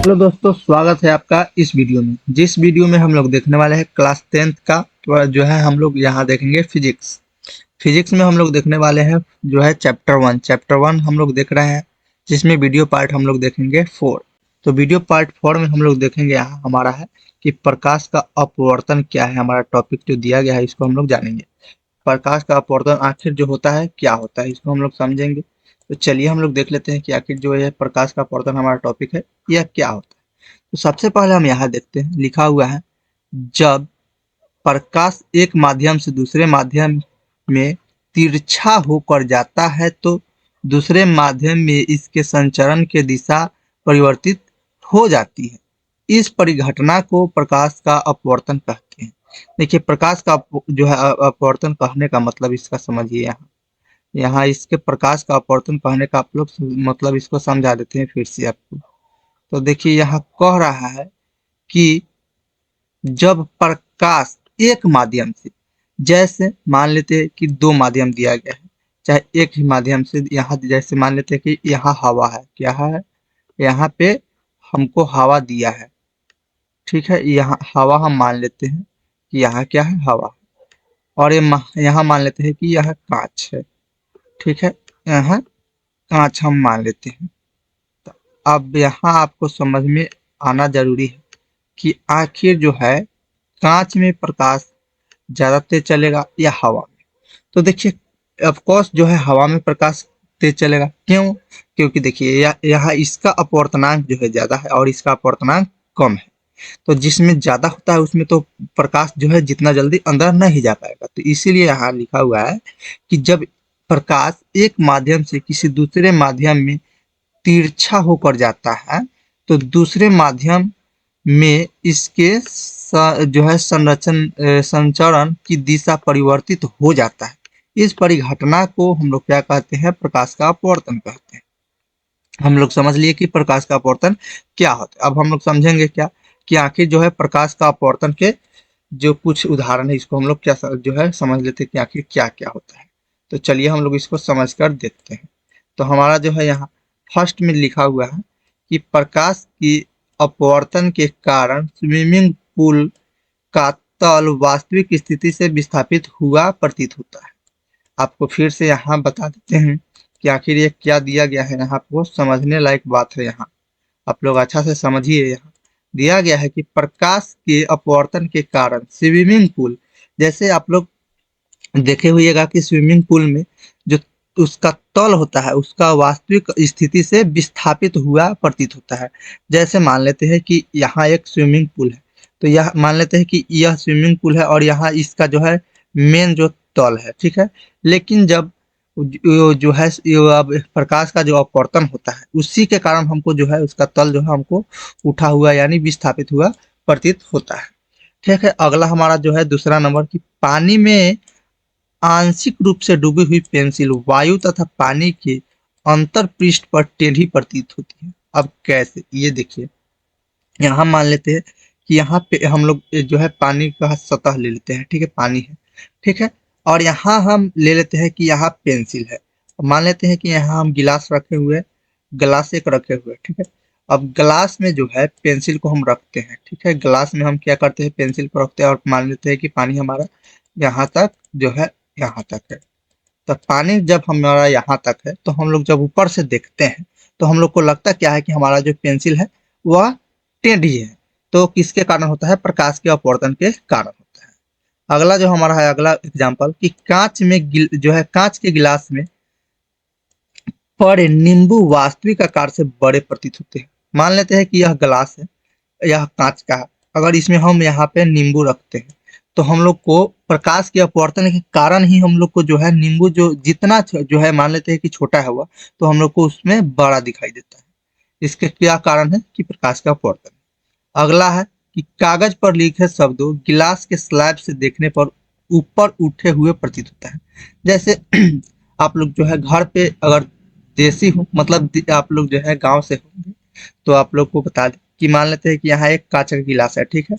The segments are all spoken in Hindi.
हेलो दोस्तों, स्वागत है आपका इस वीडियो में। जिस वीडियो में हम लोग देखने वाले हैं क्लास 10th का जो है हम लोग यहाँ देखेंगे फिजिक्स। फिजिक्स में हम लोग देखने वाले हैं जो है चैप्टर 1 हम लोग देख रहे हैं, जिसमें वीडियो पार्ट हम लोग देखेंगे 4। तो वीडियो पार्ट 4 में हम लोग देखेंगे यहाँ हमारा है कि प्रकाश का अपवर्तन क्या है। हमारा टॉपिक जो दिया गया है इसको हम लोग जानेंगे। प्रकाश का अपवर्तन आखिर जो होता है क्या होता है, इसको हम लोग समझेंगे। तो चलिए हम लोग देख लेते हैं कि आखिर जो है प्रकाश का अपवर्तन हमारा टॉपिक है यह क्या होता है। तो सबसे पहले हम यहाँ देखते हैं, लिखा हुआ है जब प्रकाश एक माध्यम से दूसरे माध्यम में तिरछा होकर जाता है तो दूसरे माध्यम में इसके संचरण की दिशा परिवर्तित हो जाती है। इस परिघटना को प्रकाश का अपवर्तन कहते हैं। देखिए, प्रकाश का जो है अपवर्तन कहने का मतलब इसका समझिए। यहाँ यहाँ इसके प्रकाश का अपवर्तन कहने का आप लोग मतलब इसको समझा देते हैं फिर से आपको। तो देखिए, यहाँ कह रहा है कि जब प्रकाश एक माध्यम से, जैसे मान लेते हैं कि दो माध्यम दिया गया है, चाहे एक ही माध्यम से, यहाँ जैसे मान लेते हैं कि यहाँ हवा है, क्या है, यहाँ पे हमको हवा दिया है, ठीक है। यहाँ हवा हम मान लेते हैं कि यहाँ क्या है, हवा। और यहाँ मान लेते हैं कि यह कांच है, ठीक है। यहाँ कांच हम मान लेते हैं। तो अब यहाँ आपको समझ में आना जरूरी है कि आखिर जो है कांच में प्रकाश ज्यादा तेज चलेगा या हवा में। तो देखिए, ऑफ कोर्स जो है हवा में प्रकाश तेज चलेगा। क्यों? क्योंकि देखिए यहाँ इसका अपवर्तनांक जो है ज्यादा है और इसका अपवर्तनांक कम है। तो जिसमें ज्यादा होता है उसमें तो प्रकाश जो है जितना जल्दी अंदर नहीं जा पाएगा। तो इसीलिए यहाँ लिखा हुआ है कि जब प्रकाश एक माध्यम से किसी दूसरे माध्यम में तिरछा होकर जाता है तो दूसरे माध्यम में इसके जो है संचरण की दिशा परिवर्तित हो जाता है। इस परिघटना को हम लोग क्या कहते हैं, प्रकाश का अपवर्तन कहते हैं। हम लोग समझ लिए कि प्रकाश का अपवर्तन क्या होता है। अब हम लोग समझेंगे क्या कि आखिर जो है प्रकाश का अपवर्तन के जो कुछ उदाहरण है, इसको हम लोग क्या जो है समझ लेते हैं कि आखिर क्या क्या होता है। तो चलिए हम लोग इसको समझकर देखते हैं। तो हमारा जो है यहाँ फर्स्ट में लिखा हुआ है कि प्रकाश की अपवर्तन के कारण स्विमिंग पूल का तल वास्तविक स्थिति से विस्थापित हुआ प्रतीत होता है। आपको फिर से यहाँ बता देते हैं कि आखिर ये क्या दिया गया है। यहाँ आपको समझने लायक बात है, यहाँ आप लोग अच्छा से समझिए। यहाँ दिया गया है कि प्रकाश के अपवर्तन के कारण स्विमिंग पूल, जैसे आप लोग देखे हुएगा कि स्विमिंग पूल में जो उसका तल होता है उसका वास्तविक स्थिति से विस्थापित हुआ प्रतीत होता है। जैसे मान लेते हैं कि यहाँ एक स्विमिंग पूल है, तो यह मान लेते हैं कि यह स्विमिंग पूल है और यहाँ इसका जो है मेन जो तल है, ठीक है। लेकिन जब जो है अब प्रकाश का जो अपवर्तन होता है उसी के कारण हमको जो है उसका तल जो है हमको उठा हुआ यानी विस्थापित हुआ प्रतीत होता है, ठीक है। अगला हमारा जो है दूसरा नंबर की पानी में आंशिक रूप से डूबी हुई पेंसिल वायु तथा पानी के अंतर पृष्ठ पर टेढ़ी प्रतीत होती है। अब कैसे, ये देखिए, यहाँ मान लेते हैं कि यहाँ पे हम लोग जो है पानी का सतह ले लेते हैं, ठीक है, पानी है, ठीक है। और यहाँ हम ले लेते हैं कि यहाँ पेंसिल है। मान लेते हैं कि यहाँ हम गिलास रखे हुए, गिलास एक रखे हुए, ठीक है। अब गिलास में जो है पेंसिल को हम रखते हैं, ठीक है। गिलास में हम क्या करते हैं, पेंसिल को रखते हैं और मान लेते हैं कि पानी हमारा यहाँ तक जो है, यहाँ तक है। तो पानी जब हमारा यहाँ तक है तो हम लोग जब ऊपर से देखते हैं तो हम लोग को लगता क्या है कि हमारा जो पेंसिल है वह टेढ़ी है। तो किसके कारण होता है, प्रकाश के अपवर्तन के कारण होता है। अगला जो हमारा है, अगला एग्जांपल कि कांच में जो है कांच के गिलास में पड़े नींबू वास्तविक आकार से बड़े प्रतीत होते हैं। मान लेते हैं कि यह गिलास है, यह कांच का है। अगर इसमें हम यहाँ पे नींबू रखते हैं तो हम लोग को प्रकाश के अपवर्तन के कारण ही हम लोग को जो है नींबू जो जितना जो है मान लेते हैं कि छोटा है हुआ, तो हम लोग को उसमें बड़ा दिखाई देता है। इसके क्या कारण है कि प्रकाश का अपवर्तन। अगला है कि कागज पर लिखे शब्दों गिलास के स्लैब से देखने पर ऊपर उठे हुए प्रतीत होता है। जैसे आप लोग जो है घर पे अगर देसी हो, मतलब आप लोग जो है गांव से होंगे, तो आप लोग को बता दें कि मान लेते हैं कि यहाँ एक कांच का गिलास है, ठीक है।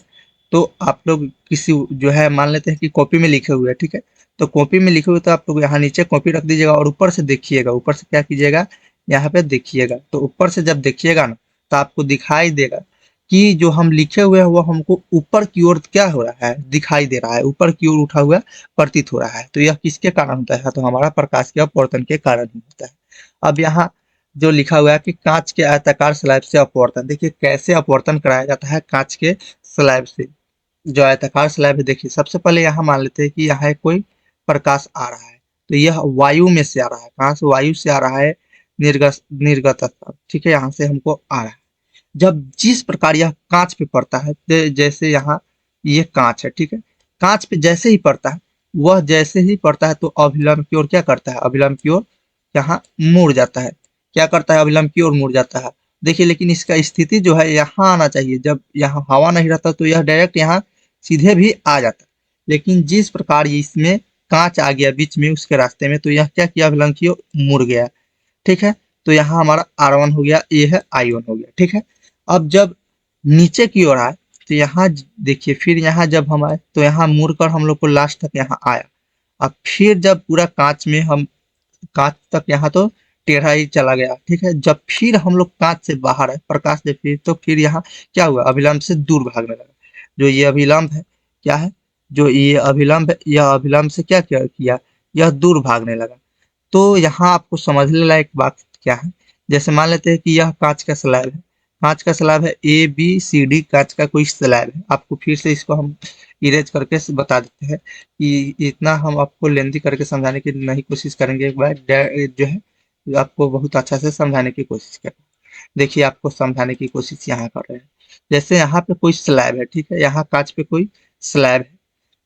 तो आप लोग किसी जो है मान लेते हैं कि कॉपी में लिखे हुए हैं, ठीक है। तो कॉपी में लिखे हुए तो आप लोग यहाँ नीचे कॉपी रख दीजिएगा और ऊपर से देखिएगा, ऊपर से क्या कीजिएगा, यहाँ पे देखिएगा। तो ऊपर से जब देखिएगा ना तो आपको दिखाई देगा कि जो हम लिखे हुए हैं वो हमको ऊपर की ओर क्या हो रहा है, दिखाई दे रहा है, ऊपर की ओर उठा हुआ प्रतीत हो रहा है। तो यह किसके कारण होता है, तो हमारा प्रकाश के अपवर्तन के कारण ही होता है। अब यहाँ जो लिखा हुआ है कि कांच के आयताकार स्लैब से अपवर्तन, देखिए कैसे अपवर्तन कराया जाता है कांच के स्लैब से। जो आयताकार स्लैब है, देखिए सबसे पहले यहाँ मान लेते हैं कि यहाँ कोई प्रकाश आ रहा है, तो यह वायु में से आ रहा है। कहाँ से, वायु से आ रहा है, निर्गत निर्गत स्तर, ठीक है, यहाँ से हमको आ रहा है। जब जिस प्रकार यह कांच पे पड़ता है, जैसे यहाँ ये कांच है, ठीक है, कांच पे जैसे ही पड़ता है, वह जैसे ही पड़ता है तो अभिलंब की ओर क्या करता है, अभिलंब की ओर यहाँ मुड़ जाता है। क्या करता है, अभिलंब की ओर मुड़ जाता है। देखिए लेकिन इसका स्थिति जो है यहाँ आना चाहिए, जब यहाँ हवा नहीं रहता तो यह डायरेक्ट यहाँ सीधे भी आ जाता है। लेकिन जिस प्रकार इसमें कांच आ गया बीच में उसके रास्ते में, तो यह क्या किया, अभिलंब की ओर मुड़ गया, ठीक है। तो यहाँ हमारा R1 हो गया, ये है I1 हो गया, ठीक है। अब जब नीचे की ओर आए तो यहाँ देखिए, फिर यहाँ जब हम आए तो यहाँ मुड़कर हम लोग को लास्ट तक यहाँ आया। अब फिर जब पूरा कांच में हम, कांच तक यहाँ तो टेढ़ा ही चला गया, ठीक है। जब फिर हम लोग कांच से बाहर आए प्रकाश से, फिर तो फिर यहाँ क्या हुआ, अभिलंब से दूर भागने लगा। जो ये अभिलंब है, क्या है, जो ये अभिलंब है, यह अभिलंब से क्या किया, यह दूर भागने लगा। तो यहाँ आपको समझने लायक बात क्या है, जैसे मान लेते हैं कि यह कांच का स्लैब है, कांच का स्लैब है, ABCD कांच का कोई स्लैब है। आपको फिर से इसको हम इरेज करके बता देते हैं कि इतना हम आपको लेंथी करके समझाने की नहीं कोशिश करेंगे, एक बार जो है आपको बहुत अच्छा से समझाने की कोशिश करें। देखिए आपको समझाने की कोशिश यहाँ कर रहे हैं। जैसे यहाँ पे कोई स्लैब है, ठीक है, यहाँ कांच पे कोई स्लैब है,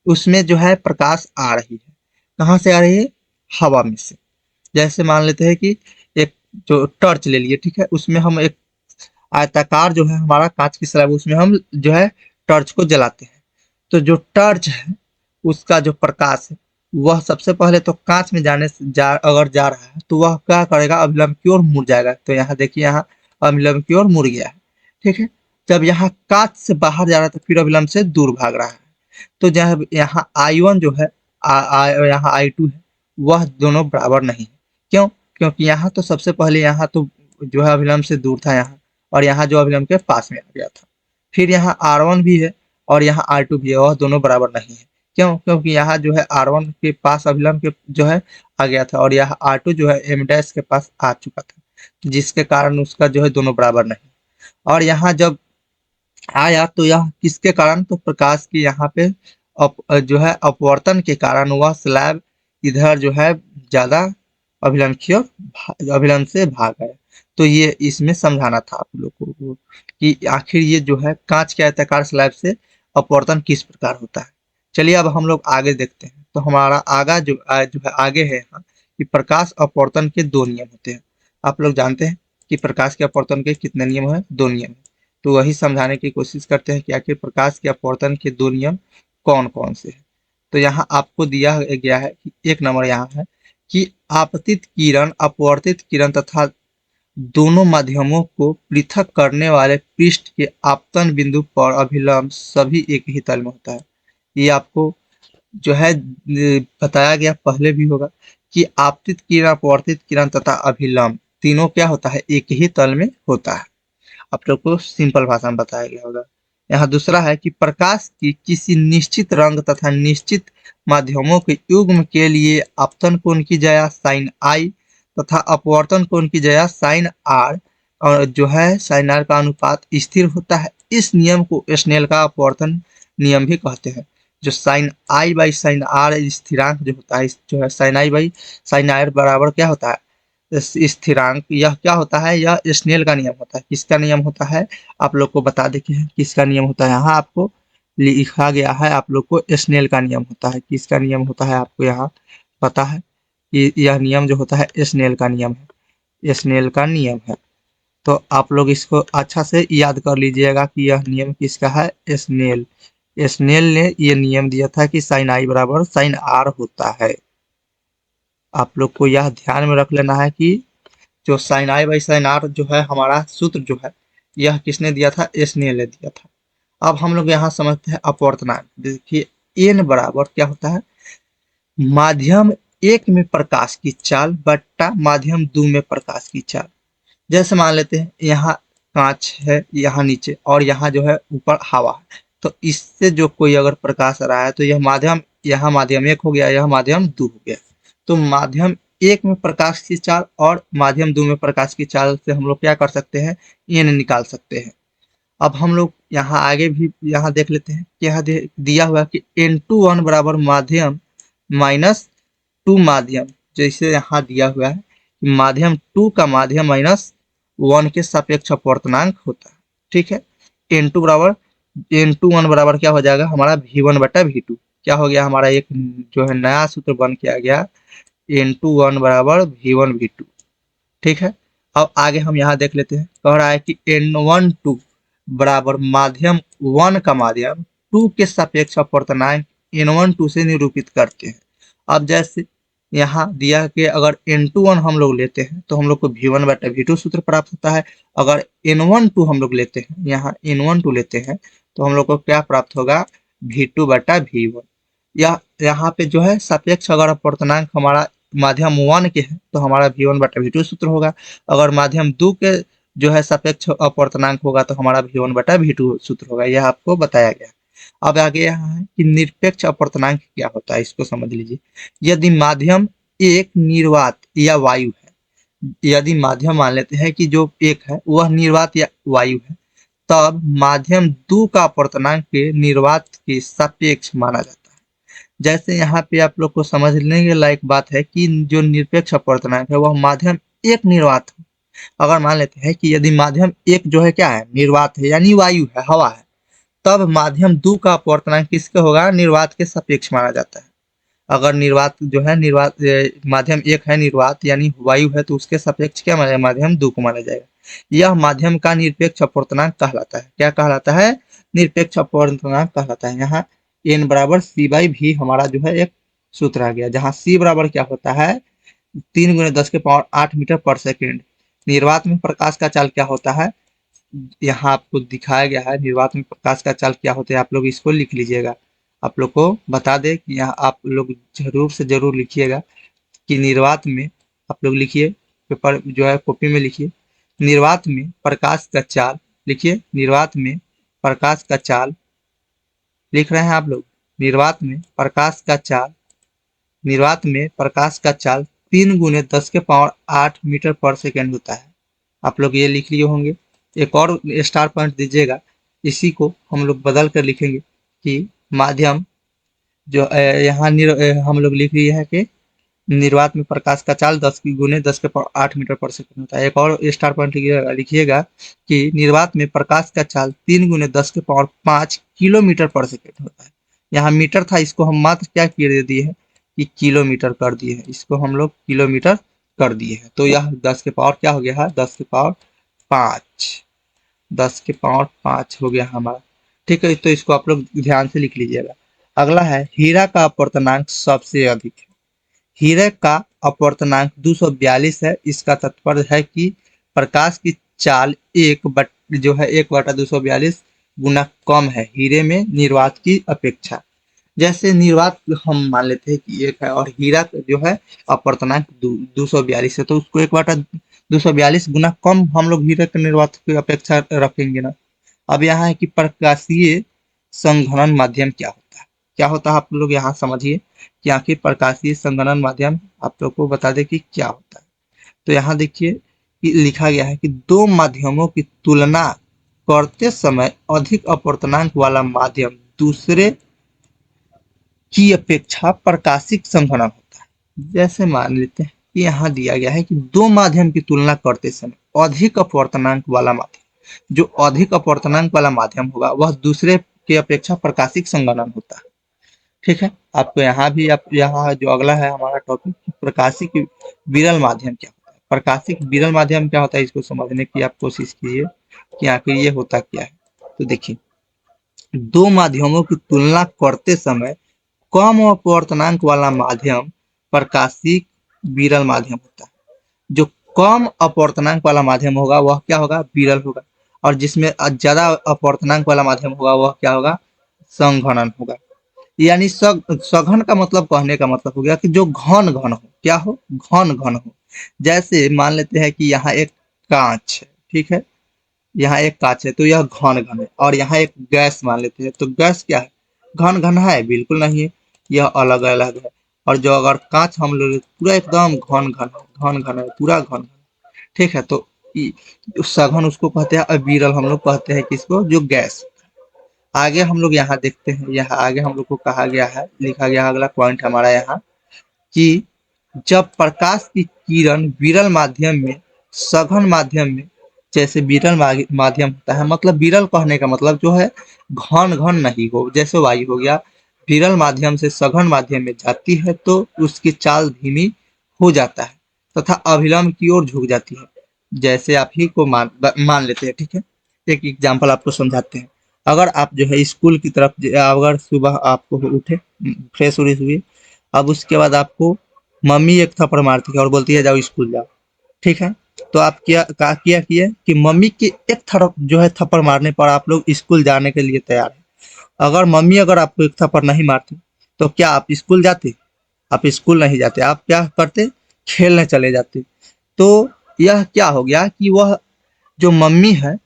उसमें जो है प्रकाश आ रही है। कहाँ से आ रही है, हवा में से। जैसे मान लेते हैं कि एक जो टॉर्च ले लिए, ठीक है, उसमें हम एक आयताकार जो है हमारा कांच की स्लैब, उसमें हम जो है टॉर्च को जलाते हैं। तो जो टॉर्च है उसका जो प्रकाश है वह सबसे पहले तो कांच में अगर जा रहा है तो वह क्या करेगा, अभिलंब की ओर मुड़ जाएगा। तो यहाँ देखिए, यहाँ अभिलंब की ओर मुड़ गया है, ठीक है। जब यहाँ कांच से बाहर जा रहा है तो फिर अभिलंब से दूर भाग रहा है। तो जब यहाँ I1 जो है, यहाँ I2 है, वह दोनों बराबर नहीं है। क्यों, क्योंकि यहाँ तो सबसे पहले यहाँ तो जो है अभिलंब से दूर था यहाँ, और यहाँ जो अभिलंब के पास में आ गया था। फिर यहाँ R1 भी है और यहाँ R2 भी है, वह दोनों बराबर नहीं है। क्यों, क्योंकि यहाँ जो है R1 के पास अभिलंब के जो है आ गया था, और यहाँ R2 जो है M डैश के पास आ चुका था, जिसके कारण उसका जो है दोनों बराबर नहीं। और यहाँ जब आया तो यह किसके कारण, तो प्रकाश की यहाँ पे जो है अपवर्तन के कारण वह स्लैब इधर जो है ज्यादा अभिलंब की ओर अभिलंब से भाग गया। तो ये इसमें समझाना था आप लोगों को कि आखिर ये जो है कांच के आयताकार स्लैब से अपवर्तन किस प्रकार होता है। चलिए अब हम लोग आगे देखते हैं। तो हमारा आगा जो है आगे है यहाँ कि प्रकाश अपवर्तन के दो नियम होते हैं। आप लोग जानते हैं कि प्रकाश के अपवर्तन के कितने नियम है, दो नियम है। तो वही समझाने की कोशिश करते हैं कि आखिर प्रकाश के अपवर्तन के दो नियम कौन कौन से हैं। तो यहाँ आपको दिया गया है कि एक नंबर यहाँ है कि आपतित किरण, अपवर्तित किरण तथा दोनों माध्यमों को पृथक करने वाले पृष्ठ के आपतन बिंदु पर अभिलंब सभी एक ही तल में होता है। ये आपको जो है बताया गया पहले भी होगा कि आपतित किरण, अपवर्तित किरण तथा अभिलंब तीनों क्या होता है, एक ही तल में होता है। आप लोग को सिंपल भाषा में बताया गया होगा। यहाँ दूसरा है कि प्रकाश की किसी निश्चित रंग तथा निश्चित माध्यमों के युग्म के लिए आपतन कोण की जया साइन आई तथा अपवर्तन कोण की जया साइन आर, और जो है साइन आर का अनुपात स्थिर होता है। इस नियम को स्नेल का अपवर्तन नियम भी कहते हैं। जो sine i by sine r स्थिरांक जो होता है, जो है sine i by sine r बराबर क्या होता है, स्थिरांक। यह क्या होता है, यह स्नेल का नियम होता है। किसका नियम होता है, आप लोग को बता दें कि किसका नियम होता है। यहाँ आपको लिखा गया है, आप लोग को स्नेल का नियम होता है। किसका नियम होता है आपको यहाँ पता है कि यह नियम जो होता है स्नेल का नियम है, स्नेल का नियम है। तो आप लोग इसको अच्छा से याद कर लीजिएगा कि यह नियम किसका है, स्नेल। स्नेल ने यह नियम दिया था कि साइन आई बराबर साइन आर होता है। आप लोग को यह ध्यान में रख लेना है कि जो sine i by sine r जो है हमारा सूत्र जो है, यह किसने दिया था, स्नेल ने दिया था। अब हम लोग यहाँ समझते हैं अपवर्तनांक। देखिए एन बराबर क्या होता है, माध्यम एक में प्रकाश की चाल बट्टा माध्यम दो में प्रकाश की चाल। जैसे मान लेते हैं यहाँ कांच है यहाँ नीचे और यहाँ जो है ऊपर हवा है। तो इससे जो कोई अगर प्रकाश आ रहा है तो यह माध्यम, यहाँ माध्यम एक हो गया, यह माध्यम दो हो गया। तो माध्यम एक में प्रकाश की चाल और माध्यम दो में प्रकाश की चाल से हम लोग क्या कर सकते हैं, एन निकाल सकते हैं। अब हम लोग यहाँ आगे भी यहाँ देख लेते हैं कि यहाँ दिया हुआ कि N2 1 बराबर माध्यम माइनस टू माध्यम, जैसे यहाँ दिया हुआ है कि माध्यम टू का माध्यम माइनस वन के सापेक्ष अपवर्तनांक होता है। ठीक है, N2 1 बराबर क्या हो जाएगा हमारा V1/V2। क्या हो गया हमारा एक जो है नया सूत्र बन के आ गया, N2 1 बराबर V1/V2। ठीक है, अब आगे हम यहाँ देख लेते हैं, कह रहा है कि N12 बराबर माध्यम वन का माध्यम टू के सापेक्ष अपवर्तनांक N12 से निरूपित करते हैं। अब जैसे यहाँ दिया कि अगर N21 हम लोग लेते हैं तो हम लोग को V1/V2 सूत्र प्राप्त होता है। अगर N12 हम लोग लेते हैं, यहाँ N12 लेते हैं तो हम लोग को क्या प्राप्त होगा, V2/V1। यह यहाँ पे जो है सापेक्ष अगर अपवर्तनांक हमारा माध्यम वन के है तो हमारा V1/V2 सूत्र होगा। अगर माध्यम दो के जो है सापेक्ष अपवर्तनांक होगा तो हमारा V1/V2 सूत्र होगा। यह आपको बताया गया। अब आगे यहाँ है कि निरपेक्ष अपवर्तनांक क्या होता है, इसको समझ लीजिए। यदि माध्यम एक निर्वात या वायु है, यदि माध्यम मान लेते हैं कि जो एक है वह निर्वात या वायु है, तब माध्यम दो का अपवर्तनांक के निर्वात के सापेक्ष माना जाता है। जैसे यहाँ पे आप लोग को समझने के लायक बात है कि जो निरपेक्ष अपवर्तनांक है वह माध्यम एक निर्वात हो। अगर मान लेते हैं कि यदि माध्यम एक जो है क्या है, निर्वात है यानी वायु है, हवा है, तब माध्यम दो का अपवर्तनांक किसके होगा, निर्वात के सापेक्ष माना जाता है। अगर निर्वात जो है माध्यम एक है निर्वात यानी वायु है तो उसके सापेक्ष क्या माना जाएगा, माध्यम दो को माना जाएगा। यह माध्यम का निरपेक्ष अपवर्तनांक कहलाता है। क्या कहलाता है, निरपेक्ष अपवर्तनांक कहलाता है। यहाँ n बराबर C/V हमारा जो है एक सूत्र आ गया, जहाँ C बराबर क्या होता है 3 × 10⁸ मीटर पर सेकेंड। निर्वात में प्रकाश का चाल क्या होता है, यहाँ आपको दिखाया गया है निर्वात में प्रकाश का चाल क्या होता है, आप लोग इसको लिख लीजिएगा। आप लोग को बता दें कि यहाँ आप लोग जरूर से जरूर लिखिएगा कि निर्वात में, आप लोग लिखिए पेपर जो है कॉपी में लिखिए, निर्वात में प्रकाश का चाल लिखिए, निर्वात में प्रकाश का चाल लिख रहे हैं आप लोग, निर्वात में प्रकाश का चाल, निर्वात में प्रकाश का चाल 3 × 10⁸ मीटर पर सेकेंड होता है। आप लोग ये लिख लिए होंगे। एक और स्टार पॉइंट दीजिएगा, इसी को हम लोग बदल कर लिखेंगे कि माध्यम जो यहाँ हम लोग लिख लिए हैं कि निर्वात में प्रकाश का चाल 10 × 10⁸ मीटर पर सेकेंड होता है। एक और स्टार पॉइंट लिखिएगा कि निर्वात में प्रकाश का चाल 3 × 10⁵ किलोमीटर पर सेकेंड होता है। यहाँ मीटर था, इसको हम मात्र क्या कर दिए हैं कि किलोमीटर कर दिए हैं, इसको हम लोग किलोमीटर कर दिए हैं। तो यह 10 के पावर क्या हो गया है, 10⁵ 10⁵ हो गया हमारा। ठीक है, तो इसको आप लोग ध्यान से लिख लीजिएगा। अगला है हीरा का अपवर्तनांक सबसे अधिक है। हीरे का अपवर्तनांक 242 है। इसका तात्पर्य है कि प्रकाश की चाल 1/242 गुना कम है हीरे में निर्वात की अपेक्षा। जैसे निर्वात हम मान लेते हैं कि एक है और हीरा जो है अपवर्तनांक 242 है, तो उसको 1/242 गुना कम हम लोग हीरे के निर्वात की अपेक्षा रखेंगे ना। अब यहाँ है कि प्रकाशीय संघनन माध्यम क्या होता है, क्या होता है आप लोग यहाँ समझिए कि आखिर प्रकाशीय संघनन माध्यम आप लोग को बता दें कि क्या होता है। तो यहाँ देखिए कि लिखा गया है कि दो माध्यमों की तुलना करते समय अधिक अपवर्तनांक वाला माध्यम दूसरे की अपेक्षा प्रकाशिक संघनन होता है। जैसे मान लेते हैं कि यहाँ दिया गया है कि दो माध्यम की तुलना करते समय अधिक अपवर्तनांक वाला माध्यम, जो अधिक अपवर्तनांक वाला माध्यम होगा वह दूसरे की अपेक्षा प्रकाशिक संघनन होता है। ठीक है, आपको यहाँ भी आप यहाँ जो अगला है हमारा टॉपिक प्रकाशिक विरल माध्यम क्या होता है। प्रकाशिक विरल माध्यम क्या होता है, इसको समझने की आप कोशिश कीजिए कि आखिर ये होता क्या है। तो देखिए, दो माध्यमों की तुलना करते समय कम अपवर्तनांक वाला माध्यम प्रकाशिक विरल माध्यम होता है। जो कम अपवर्तनांक वाला माध्यम होगा वह क्या होगा, विरल होगा, और जिसमें ज्यादा अपवर्तनांक वाला माध्यम होगा वह क्या होगा, संघनन होगा। यानी सघन का मतलब, कहने का मतलब हो गया कि जो घन घन हो, क्या हो, घन घन हो। जैसे मान लेते हैं कि यहाँ एक कांच है, ठीक है, यहाँ एक कांच है तो यह घन घन है, और यहाँ एक गैस मान लेते हैं तो गैस क्या है, घन घन है, बिल्कुल नहीं है, यह अलग अलग है। और जो अगर कांच हम लोग पूरा एकदम घन घन है, घन घन है, पूरा घन घन, ठीक है। तो सघन उसको कहते हैं, और विरल हम लोग कहते हैं किसको, जो गैस। आगे हम लोग यहाँ देखते हैं, यहाँ आगे हम लोग को कहा गया है, लिखा गया अगला पॉइंट हमारा यहाँ, कि जब प्रकाश की किरण विरल माध्यम में, सघन माध्यम में, जैसे विरल माध्यम होता है, मतलब विरल कहने का मतलब जो है घन घन नहीं हो, जैसे वायु हो गया, विरल माध्यम से सघन माध्यम में जाती है तो उसकी चाल धीमी हो जाता है तथा अभिलंब की ओर झुक जाती है। जैसे आप ही को मान लेते हैं, ठीक है। एक एग्जाम्पल आपको समझाते हैं। अगर आप जो है स्कूल की तरफ, अगर सुबह आपको उठे, फ्रेश व्रेश हुए, अब उसके बाद आपको मम्मी एक थप्पड़ मारती है और बोलती है जाओ स्कूल जाओ, ठीक है। तो आप क्या किए कि मम्मी के एक थप्पड़ जो है, थप्पड़ मारने पर आप लोग स्कूल जाने के लिए तैयार हैं। अगर मम्मी अगर आपको एक थप्पड़ नहीं मारती तो क्या आप स्कूल जाते? आप स्कूल नहीं जाते, आप क्या करते, खेलने चले जाते। तो यह क्या हो गया कि वह जो मम्मी है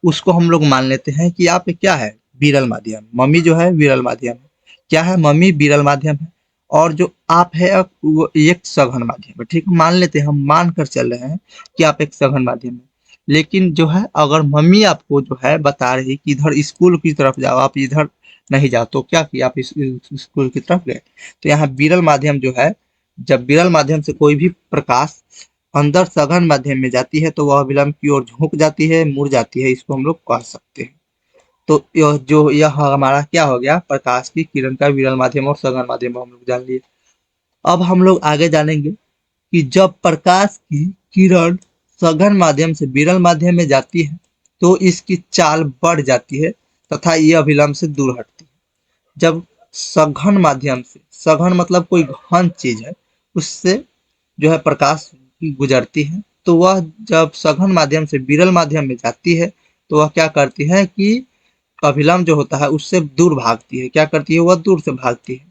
उसको हम लोग मान लेते हैं कि आप क्या है, विरल माध्यम। मम्मी जो है विरल माध्यम है, क्या है, मम्मी विरल माध्यम है, और जो आप है वो एक सघन माध्यम है, ठीक है? मान लेते हैं, हम मान कर चल रहे हैं कि आप एक सघन माध्यम है। लेकिन जो है अगर मम्मी आपको जो है बता रही कि इधर स्कूल की तरफ जाओ, आप इधर नहीं जाओ, तो क्या किया, आप स्कूल की तरफ गए। तो यहाँ विरल माध्यम जो है, जब विरल माध्यम से कोई भी प्रकाश अंदर सघन माध्यम में जाती है तो वह विलंब की ओर झुक जाती है, मुड़ जाती है, इसको हम लोग कह सकते हैं। तो यह हमारा क्या हो गया, प्रकाश की किरण का विरल माध्यम और सघन माध्यम हम लोग जान लिए। अब हम लोग आगे जानेंगे कि जब प्रकाश की किरण सघन माध्यम से विरल माध्यम में जाती है तो इसकी चाल बढ़ जाती है तथा यह अभिलंब से दूर हटती है। जब सघन माध्यम से, सघन मतलब कोई घन चीज है, उससे जो है प्रकाश गुजरती है, तो वह जब सघन माध्यम से विरल माध्यम में जाती है तो वह क्या करती है कि अभिलंब जो होता है उससे दूर भागती है। क्या करती है, वह दूर से भागती है।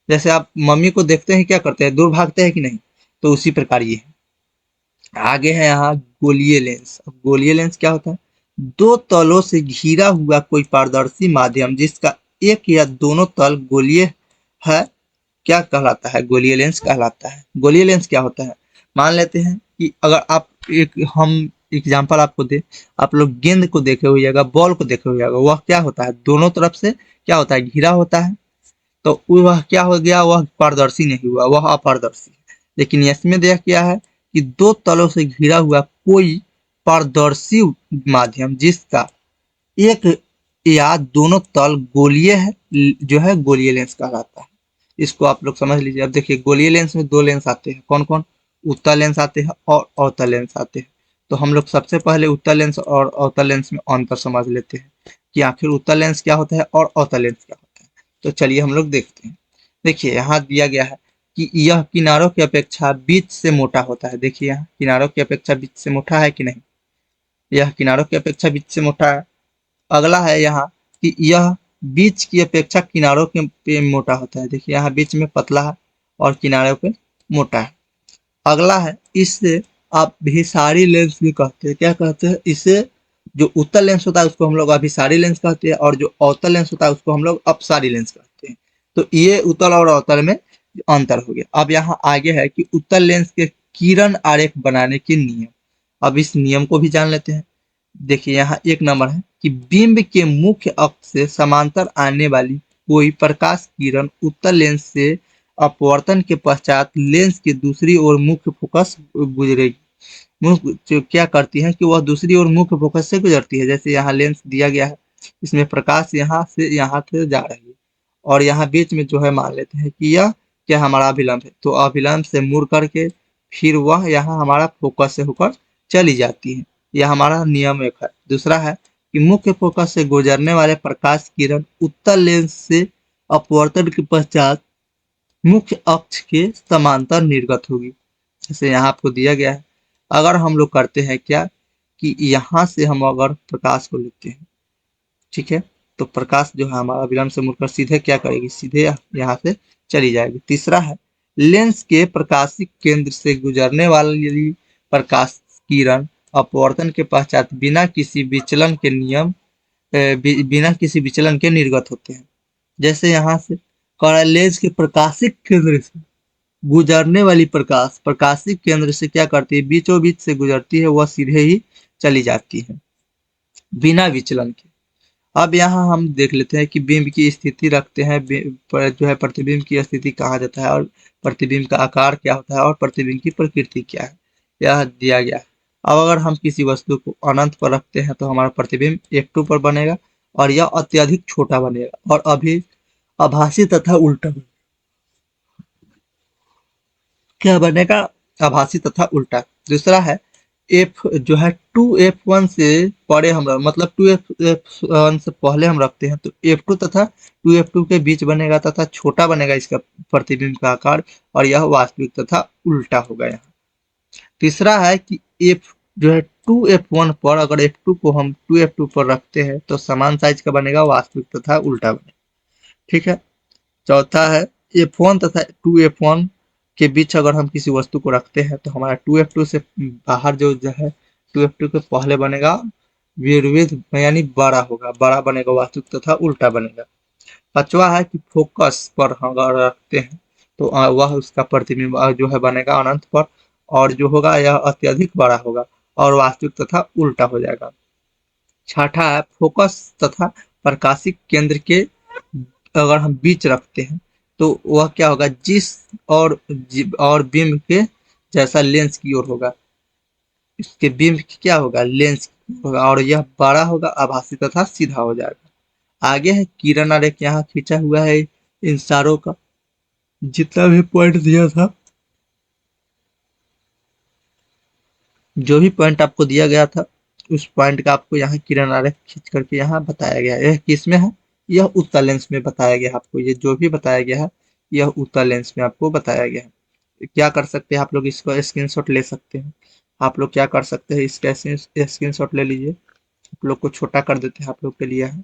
जैसे आप मम्मी को देखते हैं क्या करते हैं, दूर भागते हैं कि नहीं, तो उसी प्रकार ये है। आगे है यहाँ गोलीय लेंस। अब गोलीय लेंस क्या होता है, दो तलों से घिरा हुआ कोई पारदर्शी माध्यम जिसका एक या दोनों तल गोलीय है, क्या कहलाता है, गोलीय लेंस कहलाता है। गोलीय लेंस क्या होता है, मान लेते हैं कि अगर आप हम एग्जांपल आपको दे, आप लोग गेंद को देखे होइएगा, बॉल को देखे होइएगा, वह क्या होता है, दोनों तरफ से क्या होता है, घिरा होता है। तो वह क्या हो गया, वह पारदर्शी नहीं हुआ, वह अपारदर्शी है। लेकिन इसमें देख क्या है कि दो तलों से घिरा हुआ कोई पारदर्शी माध्यम जिसका एक या दोनों तल गोलीय है, जो है गोलीय लेंस कहलाता है। इसको आप लोग समझ लीजिए। अब देखिए गोलीय लेंस में दो लेंस आते हैं, कौन कौन, उत्तल लेंस आते हैं और अवतल लेंस आते हैं। तो हम लोग सबसे पहले उत्तल लेंस और अवतल लेंस में अंतर समझ लेते हैं कि आखिर उत्तल लेंस क्या होता है और अवतल लेंस क्या होता है। तो चलिए हम लोग देखते हैं। देखिए यहाँ दिया गया है कि यह किनारों की अपेक्षा बीच से मोटा होता है। देखिए यहाँ किनारों की अपेक्षा बीच से मोटा है कि नहीं, यह किनारों की अपेक्षा बीच से मोटा है। अगला है यहाँ कि यह बीच की अपेक्षा किनारों के पे मोटा होता है। देखिए यहाँ बीच में पतला है और किनारों पे मोटा है। अगला है इससे आप अभिसारी लेंस भी कहते हैं। क्या कहते हैं, इसे जो उत्तल लेंस होता है उसको हम लोग अभिसारी लेंस कहते हैं और जो अवतल लेंस होता है उसको हम लोग अपसारी लेंस कहते हैं। तो ये उत्तल और अवतल में अंतर हो गया। अब यहाँ आगे है कि उत्तल लेंस के किरण आरेख बनाने के नियम। अब इस नियम को भी जान लेते हैं। देखिए यहाँ एक नंबर है कि बिंब के मुख्य अक्ष से समांतर आने वाली कोई प्रकाश किरण उत्तल लेंस से अपवर्तन के पश्चात लेंस की दूसरी ओर मुख्य फोकस गुजरेगी। जो क्या करती है कि वह दूसरी ओर मुख्य फोकस से गुजरती है। जैसे यहाँ लेंस दिया गया है, इसमें प्रकाश यहाँ से जा रही है और यहाँ बीच में जो है मान लेते हैं कि यह क्या हमारा अभिलंब है, तो अभिलंब से मुड़ करके फिर वह यहाँ हमारा फोकस से होकर चली जाती है। यह हमारा नियम एक है। दूसरा है कि मुख्य फोकस से गुजरने वाले प्रकाश किरण उत्तल लेंस से अपवर्तन के पश्चात मुख्य अक्ष के समांतर निर्गत होगी। जैसे यहाँ आपको दिया गया है। अगर हम लोग करते हैं क्या कि यहाँ से हम अगर प्रकाश को लेते हैं, ठीक है, तो प्रकाश जो है हमारा विलंब से मुड़कर सीधे क्या करेगी, सीधे यहाँ से चली जाएगी। तीसरा है लेंस के प्रकाशिक केंद्र से गुजरने वाली प्रकाश किरण अपवर्तन के पश्चात बिना किसी विचलन के बिना किसी विचलन के निर्गत होते हैं। जैसे यहाँ से लेंस के प्रकाशिक केंद्र से गुजरने वाली प्रकाशिक केंद्र से क्या करती है, बीचों बीच से गुजरती है, वह सीधे ही चली जाती है बिना विचलन के। अब यहाँ हम देख लेते हैं कि बिंब की स्थिति रखते हैं, जो है प्रतिबिंब की स्थिति कहा जाता है, और प्रतिबिंब का आकार क्या होता है, और प्रतिबिंब की प्रकृति क्या है, यह दिया गया है। अब अगर हम किसी वस्तु को अनंत पर रखते हैं तो हमारा प्रतिबिंब F2 पर बनेगा और यह अत्यधिक छोटा बनेगा, और अभी आभासी तथा उल्टा क्या बनेगा, आभासी तथा उल्टा। दूसरा है एफ जो है 2F1 से परे हम मतलब 2F1 से पहले हम रखते हैं तो F2 तथा 2F2 के बीच बनेगा तथा छोटा बनेगा इसका प्रतिबिंब का आकार, और यह वास्तविक तथा उल्टा होगा यहाँ। तीसरा है कि एफ जो है 2F1 पर अगर F2 को हम 2F2 पर रखते हैं तो समान साइज का बनेगा, वास्तविक तथा उल्टा बनेगा। ठीक है। चौथा है F1 तथा 2F1 के बीच अगर हम किसी वस्तु को रखते हैं तो हमारा 2F2 से बाहर जो है 2F2 के पहले बनेगा विरोध यानी बड़ा होगा, बड़ा बनेगा, वास्तविक तथा उल्टा बनेगा। पांचवा है कि फोकस पर अगर रखते हैं तो वह उसका प्रतिबिंब जो है बनेगा अनंत पर, और जो होगा यह अत्यधिक बड़ा होगा और वास्तविक तथा उल्टा हो जाएगा। छठा है फोकस तथा प्रकाशिक केंद्र के अगर हम बीच रखते हैं तो वह क्या होगा, जिस और बीम के जैसा लेंस की ओर होगा, इसके बीम क्या होगा, लेंस होगा, और यह बड़ा होगा, आभासी तथा सीधा हो जाएगा। आगे है किरण आरेख, यहाँ खींचा हुआ है इन सारों का जितना भी पॉइंट दिया था, जो भी पॉइंट आपको दिया गया था उस पॉइंट का आपको यहाँ किरण आरेख खींच करके यहाँ बताया गया है। यह किसमें है, यह उत्तल लेंस में बताया गया है आपको, ये जो भी बताया गया है यह उत्तल लेंस में आपको बताया गया है। क्या कर सकते हैं आप लोग, इसको स्क्रीनशॉट ले सकते हैं। आप लोग क्या कर सकते हैं, इसका स्क्रीनशॉट ले लीजिए, आप लोग को छोटा कर देते हैं आप लोग के लिए है।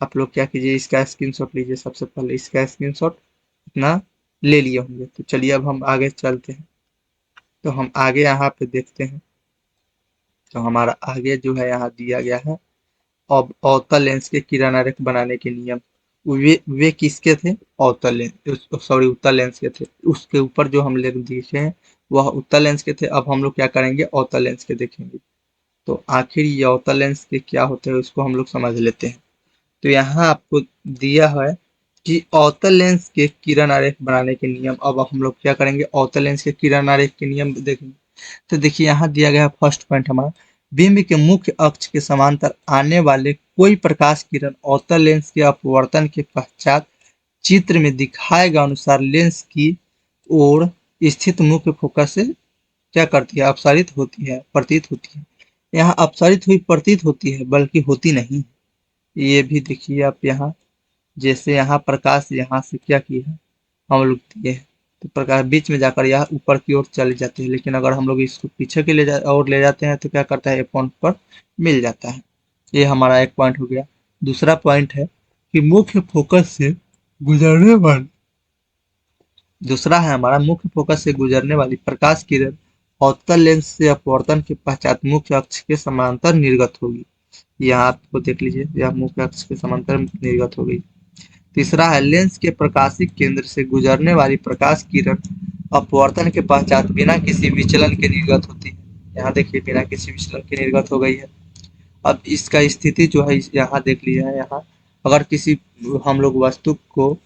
आप लोग क्या कीजिए, इसका स्क्रीनशॉट लीजिए, सबसे पहले इसका स्क्रीनशॉट इतना ले लिए होंगे। तो चलिए अब हम आगे चलते हैं, तो हम आगे यहाँ पे देखते हैं। तो हमारा आगे जो है यहाँ दिया गया है अब अवतल लेंस के किरण आरेख बनाने के नियम। वे किसके थे, अवतल लेंस, सॉरी उत्तल लेंस के थे। उसके ऊपर जो हम लेंस देखे हैं वह उत्तल लेंस के थे। अब हम लोग क्या करेंगे, अवतल लेंस के देखेंगे। तो आखिर ये अवतल लेंस के क्या होते हैं उसको हम लोग समझ लेते हैं। तो यहाँ आपको दिया है कि अवतल लेंस के किरण आरेख बनाने के नियम। अब हम लोग क्या करेंगे, अवतल लेंस के किरण आरेख के नियम देखेंगे। तो देखिए यहाँ दिया गया फर्स्ट पॉइंट हमारा, बिंब के मुख्य अक्ष के समांतर आने वाले कोई प्रकाश किरण अवतल लेंस के अपवर्तन के पश्चात चित्र में दिखाए गए अनुसार लेंस की ओर स्थित मुख्य फोकस से क्या करती है, अपसारित होती है, प्रतीत होती है। यहाँ अपसारित हुई प्रतीत होती है, बल्कि होती नहीं। ये भी देखिए आप यहाँ, जैसे यहाँ प्रकाश यहाँ से क्या की है हम लोग दिए हैं, तो प्रकाश बीच में जाकर यह ऊपर की ओर चली जाती है, लेकिन अगर हम लोग इसको पीछे के और ले जाते हैं तो क्या करता है, F1 पर मिल जाता है। ये हमारा एक पॉइंट हो गया। दूसरा पॉइंट है कि मुख्य फोकस से गुजरने वाली दूसरा है हमारा मुख्य फोकस से गुजरने वाली प्रकाश किरण अवतल लेंस से अपवर्तन के पश्चात मुख्य अक्ष के समांतर निर्गत होगी। यहाँ आपको देख लीजिए, यह मुख्य अक्ष के समांतर निर्गत हो गई। तीसरा है लेंस के प्रकाशिक केंद्र से गुजरने वाली प्रकाश किरण अपवर्तन के पश्चात बिना किसी विचलन के निर्गत होती है। यहाँ देखिए बिना किसी विचलन के निर्गत हो गई है। अब इसका स्थिति जो है यहाँ देख लिया है। यहाँ अगर किसी हम लोग वस्तु को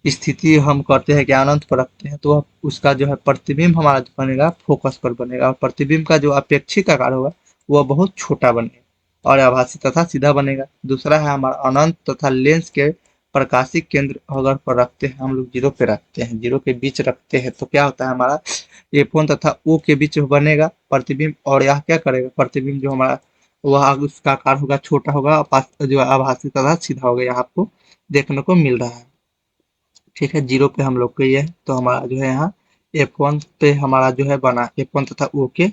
स्थिति हम करते हैं कि अनंत पर रखते हैं तो उसका जो है प्रतिबिंब हमारा जो बनेगा फोकस पर बनेगा, और प्रतिबिंब का जो अपेक्षित आकार होगा वह बहुत छोटा बनेगा और आभासी तथा सीधा बनेगा। दूसरा है हमारा अनंत तथा लेंस के प्रकाशिक केंद्र अगर पर रखते हैं, हम लोग जीरो पे रखते हैं, जीरो के बीच रखते हैं तो क्या होता है, हमारा F1 तथा O के बीच बनेगा प्रतिबिंब, और यह क्या करेगा, प्रतिबिंब जो हमारा वह उसका आकार होगा छोटा होगा, जो आभासी तथा सीधा होगा, यहाँ आपको देखने को मिल रहा है। ठीक है, जीरो पे हम लोग के ये तो हमारा जो है यहाँ F1 पे हमारा जो है बना F1 तथा O के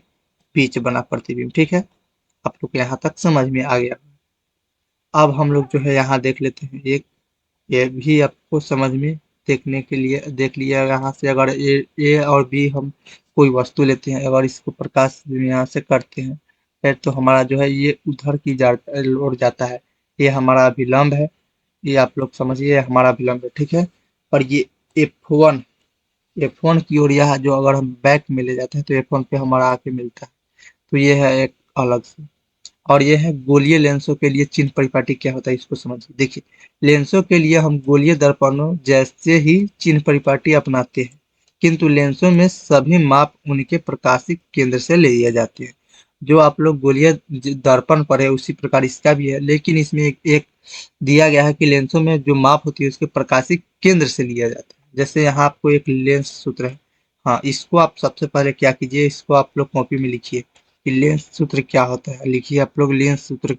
बीच बना प्रतिबिंब। ठीक है, आप लोग यहाँ तक समझ में आ गया। अब हम लोग जो है यहाँ देख लेते हैं, एक ये भी आपको समझ में देखने के लिए देख लिया। यहाँ से अगर ए और बी हम कोई वस्तु लेते हैं, अगर इसको प्रकाश यहाँ से करते हैं है तो हमारा जो है ये उधर की ओर जाता है। ये हमारा अभिलंब है, ये आप लोग समझिए हमारा अभिलंब है, ठीक है। और ये F1, F1 की ओर यह जो अगर हम बैक में ले जाते हैं तो F1 पे हमारा आके मिलता है। तो ये है एक अलग से। और ये है गोलीय लेंसों के लिए चिन्ह परिपाटी क्या होता है, इसको समझिए। देखिए, लेंसों के लिए हम गोलीय दर्पणों जैसे ही चिन्ह परिपाटी अपनाते हैं, किंतु लेंसों में सभी माप उनके प्रकाशिक केंद्र से ले लिए जाते हैं। जो आप लोग गोलीय दर्पण पर है उसी प्रकार इसका भी है, लेकिन इसमें एक दिया गया है कि लेंसों में जो माप होती है उसके प्रकाशिक केंद्र से लिया जाता है। जैसे यहाँ आपको एक लेंस सूत्र है, हाँ इसको आप सबसे पहले क्या कीजिए, इसको आप लोग कॉपी में लिखिए कि लेंस सूत्र क्या होता है। लिखिए आप लोग लेंस सूत्र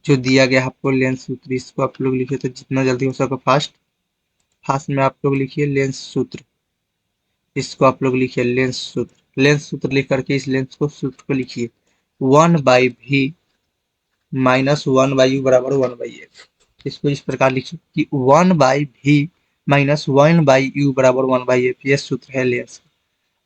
जो दिया गया है आपको लेंस सूत्र, इसको आप लोग लिखिए तो जितना जल्दी हो सके फास्ट फास्ट में आप लोग लिखिए लेंस सूत्र। इसको आप लोग लिखिए लेंस सूत्र। लेंस सूत्र लिख करके इस लेंस को सूत्र को लिखिए 1/v माइनस 1/u बराबर 1/f। इसको इस प्रकार लिखिए कि 1/v माइनस 1/u बराबर 1/f, ये सूत्र है लेंस।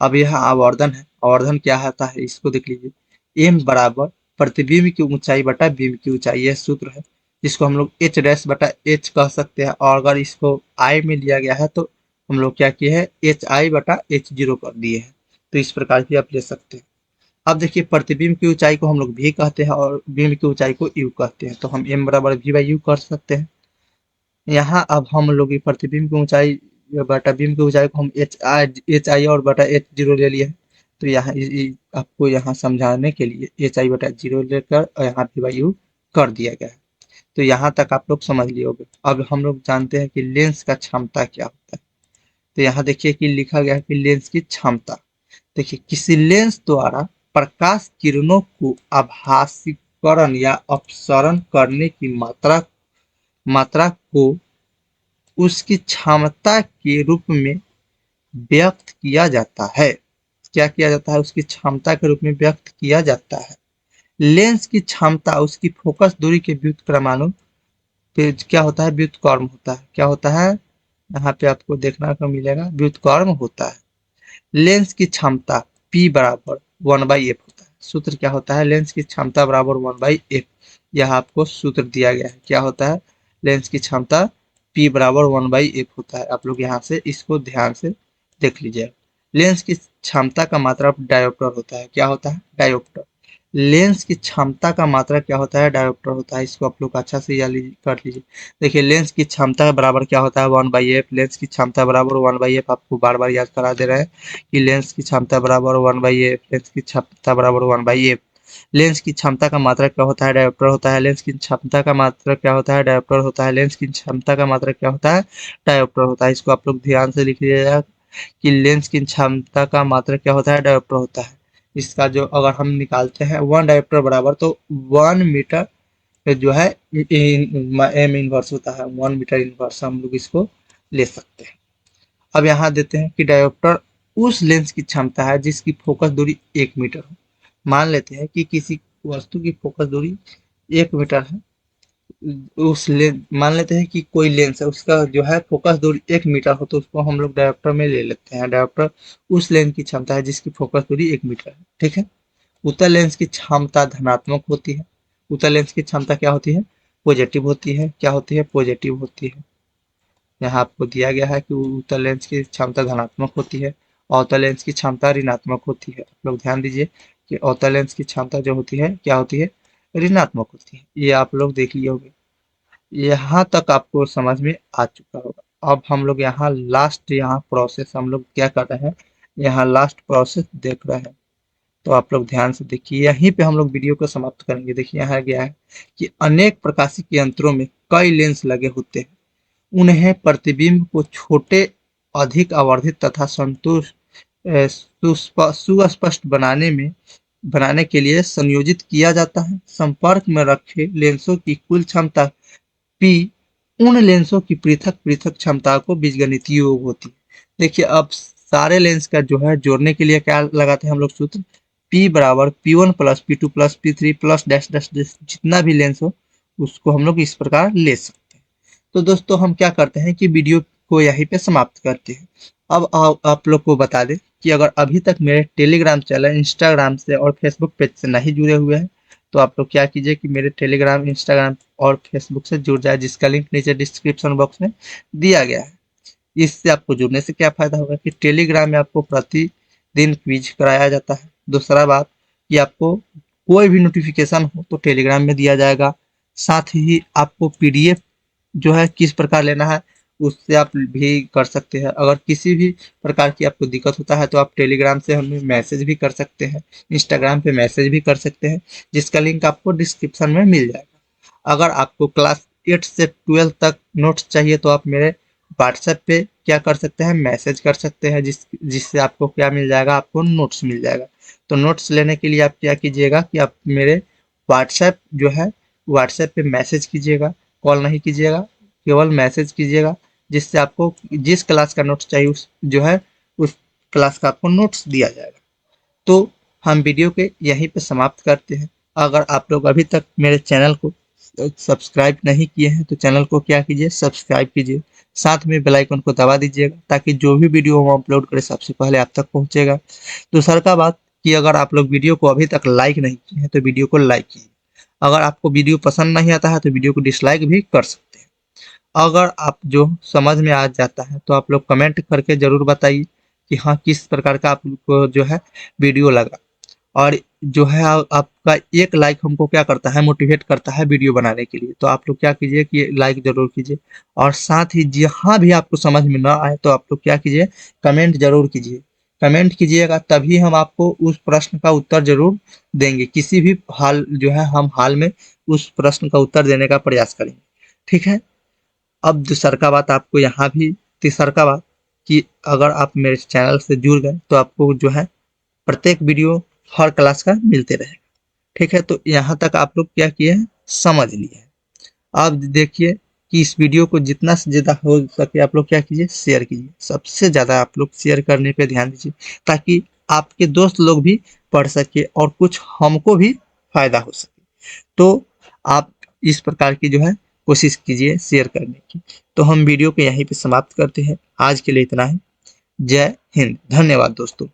अब यह आवर्धन है, आवर्धन क्या होता है इसको देख लीजिए। एम बराबर प्रतिबिंब की ऊंचाई बटा बिंब की ऊंचाई, यह सूत्र है जिसको हम लोग एच डैश बटा एच कह सकते हैं। और अगर इसको आई में लिया गया है तो हम लोग क्या किए हैं, एच आई बटा एच जीरो कर दिए हैं। तो इस प्रकार भी आप ले सकते हैं। अब देखिए, प्रतिबिंब की ऊंचाई को हम लोग भी कहते हैं और बिंब की ऊंचाई को यू कहते हैं, तो हम एम बराबर वी बाई यू कर सकते हैं। यहाँ अब हम लोग ये प्रतिबिंब की ऊंचाई बटा बिंब की ऊंचाई को हम एच आई और बटा एच जीरो ले लिए हैं। तो यहाँ आपको यहाँ समझाने के लिए एच आई बटा जीरो लेकर और यहाँ पी बाई यू कर दिया गया है। तो यहाँ तक आप लोग समझ लिए होंगे। अब हम लोग जानते हैं कि लेंस का क्षमता क्या होता है। तो यहाँ देखिए कि लिखा गया है कि लेंस की क्षमता। देखिए, किसी लेंस द्वारा प्रकाश किरणों को आभासीकरण या अपसरण करने की मात्रा मात्रा को उसकी क्षमता के रूप में व्यक्त किया जाता है। क्या किया जाता है, उसकी क्षमता के रूप में व्यक्त किया जाता है। लेंस की क्षमता उसकी फोकस दूरी के व्युत्क्रमानुपाती पे क्या होता है, व्युत्क्रम होता है। क्या होता है, यहाँ पे आपको देखना को मिलेगा व्युत्क्रम होता है। लेंस की क्षमता P बराबर 1/f होता है। सूत्र क्या होता है, लेंस की क्षमता बराबर 1/f। यह आपको सूत्र दिया गया है। क्या होता है, लेंस की क्षमता P बराबर 1/f होता है। आप लोग यहाँ से इसको ध्यान से देख लीजिए। लेंस की क्षमता का मात्रा डायोप्टर होता है। क्या होता है, डायोप्टर। लेंस की क्षमता का मात्रा क्या होता है, डायोप्टर होता है। इसको आप लोग अच्छा से याद कर लीजिए। देखिए, लेंस की क्षमता बराबर क्या होता है, 1/f। लेंस की क्षमता बराबर 1/f, आपको बार बार याद करा दे रहे हैं कि लेंस की क्षमता बराबर 1/f, लेंस की क्षमता बराबर 1/f। लेंस की क्षमता का मात्रा क्या होता है, डायोप्टर होता है। लेंस की क्षमता का मात्रा क्या होता है, डायोप्टर होता है। लेंस की क्षमता का मात्रा क्या होता है, डायोप्टर होता है। इसको आप लोग ध्यान से लिख लीजिएगा कि लेंस की क्षमता का मात्रा क्या होता है, डायोप्टर होता है। इसका जो अगर हम निकालते हैं 1 डायोप्टर बराबर तो 1 मीटर जो है एम इनवर्स होता है, 1 मीटर इनवर्स हम लोग इसको ले सकते हैं। अब यहाँ देते हैं कि डायोप्टर उस लेंस की क्षमता है जिसकी फोकस दूरी 1 मीटर हो। मान लेते हैं कि किसी वस्तु की फोकस दूरी 1 मीटर है। मान लेते हैं कि कोई लेंस है, उसका जो है फोकस दूरी 1 मीटर हो, तो उसको हम लोग डायोप्टर में ले लेते हैं। डायोप्टर उस लेंस की क्षमता है जिसकी फोकस दूरी 1 मीटर है, ठीक है। उत्तल लेंस की क्षमता धनात्मक होती है। उत्तल लेंस की क्षमता क्या होती है, पॉजिटिव होती है। क्या होती है, पॉजिटिव होती है। यहाँ आपको दिया गया है कि उत्तल लेंस की क्षमता धनात्मक होती है, अवतल लेंस की क्षमता ऋणात्मक होती है। आप लोग ध्यान दीजिए कि अवतल लेंस की क्षमता जो होती है क्या होती है, ऋणात्मक होती है। ये आप लोग देख लिए होंगे। यहाँ तक आपको समझ में आ चुका होगा। अब हम लोग यहाँ लास्ट यहाँ प्रोसेस हम लोग क्या कर रहे हैं, यहाँ लास्ट प्रोसेस देख रहे हैं। तो आप लोग ध्यान से देखिए, यहीं पे हम लोग वीडियो को समाप्त करेंगे। देखिए यहाँ गया है कि अनेक प्रकाशिक यंत्रों में कई लेंस लगे होते हैं। उन्हें प्रतिबिंब को छोटे, अधिक आवर्धित तथा सुस्पष्ट बनाने के लिए संयोजित किया जाता है। संपर्क में रखे लेंसों की कुल क्षमता P उन लेंसों की पृथक पृथक क्षमता को बीजगणितीय योग होती है। देखिए, अब सारे लेंस का जो है जोड़ने के लिए क्या लगाते हैं हम लोग सूत्र, P बराबर P1 plus P2 plus P3 plus dash dash dash, जितना भी लेंस हो उसको हम लोग इस प्रकार ले सकते हैं। तो दोस्तों हम क्या करते हैं कि वीडियो को यहीं पे समाप्त करते हैं। अब आप लोग को बता दें कि अगर अभी तक मेरे टेलीग्राम चैनल, इंस्टाग्राम से और फेसबुक पेज से नहीं जुड़े हुए हैं तो आप लोग क्या कीजिए कि मेरे टेलीग्राम, इंस्टाग्राम और फेसबुक से जुड़ जाए, जिसका लिंक नीचे डिस्क्रिप्शन बॉक्स में दिया गया है। इससे आपको जुड़ने से क्या फ़ायदा होगा कि टेलीग्राम में आपको प्रतिदिन क्विज कराया जाता है। दूसरा बात कि आपको कोई भी नोटिफिकेशन हो तो टेलीग्राम में दिया जाएगा। साथ ही आपको पीडीएफ जो है किस प्रकार लेना है उससे आप भी कर सकते हैं। अगर किसी भी प्रकार की आपको दिक्कत होता है तो आप टेलीग्राम से हमें मैसेज भी कर सकते हैं, इंस्टाग्राम पे मैसेज भी कर सकते हैं, जिसका लिंक आपको डिस्क्रिप्शन में मिल जाएगा। अगर आपको क्लास 8 से 12 तक नोट्स चाहिए तो आप मेरे व्हाट्सएप पे क्या कर सकते हैं, मैसेज कर सकते हैं, जिससे आपको क्या मिल जाएगा, आपको नोट्स मिल जाएगा। तो नोट्स लेने के लिए आप क्या कीजिएगा कि आप मेरे व्हाट्सएप जो है व्हाट्सएप पे मैसेज कीजिएगा, कॉल नहीं कीजिएगा, केवल मैसेज कीजिएगा, जिससे आपको जिस क्लास का नोट्स चाहिए उस क्लास का आपको नोट्स दिया जाएगा। तो हम वीडियो के यहीं पे समाप्त करते हैं। अगर आप लोग अभी तक मेरे चैनल को सब्सक्राइब नहीं किए हैं तो चैनल को क्या कीजिए, सब्सक्राइब कीजिए, साथ में बेल आइकन को दबा दीजिएगा ताकि जो भी वीडियो हम अपलोड करें सबसे पहले आप तक पहुंचेगा। दूसरा का बात कि अगर आप लोग वीडियो को अभी तक लाइक नहीं किए हैं तो वीडियो को लाइक कीजिए। अगर आपको वीडियो पसंद नहीं आता है तो वीडियो को डिसलाइक भी कर सकते हैं। अगर आप जो समझ में आ जाता है तो आप लोग कमेंट करके ज़रूर बताइए कि हाँ किस प्रकार का आपको जो है वीडियो लगा। और जो है आपका एक लाइक हमको क्या करता है, मोटिवेट करता है वीडियो बनाने के लिए। तो आप लोग क्या कीजिए कि लाइक ज़रूर कीजिए, और साथ ही जहाँ भी आपको समझ में ना आए तो आप लोग क्या कीजिए, कमेंट ज़रूर कीजिए। कमेंट कीजिएगा तभी हम आपको उस प्रश्न का उत्तर ज़रूर देंगे। किसी भी हाल जो है हम हाल में उस प्रश्न का उत्तर देने का प्रयास करेंगे। ठीक है। अब दूसरा बात आपको यहाँ भी तीसरा बात कि अगर आप मेरे चैनल से जुड़ गए तो आपको जो है प्रत्येक वीडियो हर क्लास का मिलते रहेगा। ठीक है, तो यहाँ तक आप लोग क्या किए हैं, समझ लिए हैं। अब देखिए कि इस वीडियो को जितना से ज़्यादा हो सके आप लोग क्या कीजिए, शेयर कीजिए। सबसे ज़्यादा आप लोग शेयर करने पे ध्यान दीजिए ताकि आपके दोस्त लोग भी पढ़ सके और कुछ हमको भी फायदा हो सके। तो आप इस प्रकार की जो है कोशिश कीजिए शेयर करने की। तो हम वीडियो को यहीं पे समाप्त करते हैं। आज के लिए इतना ही। जय हिंद। धन्यवाद दोस्तों।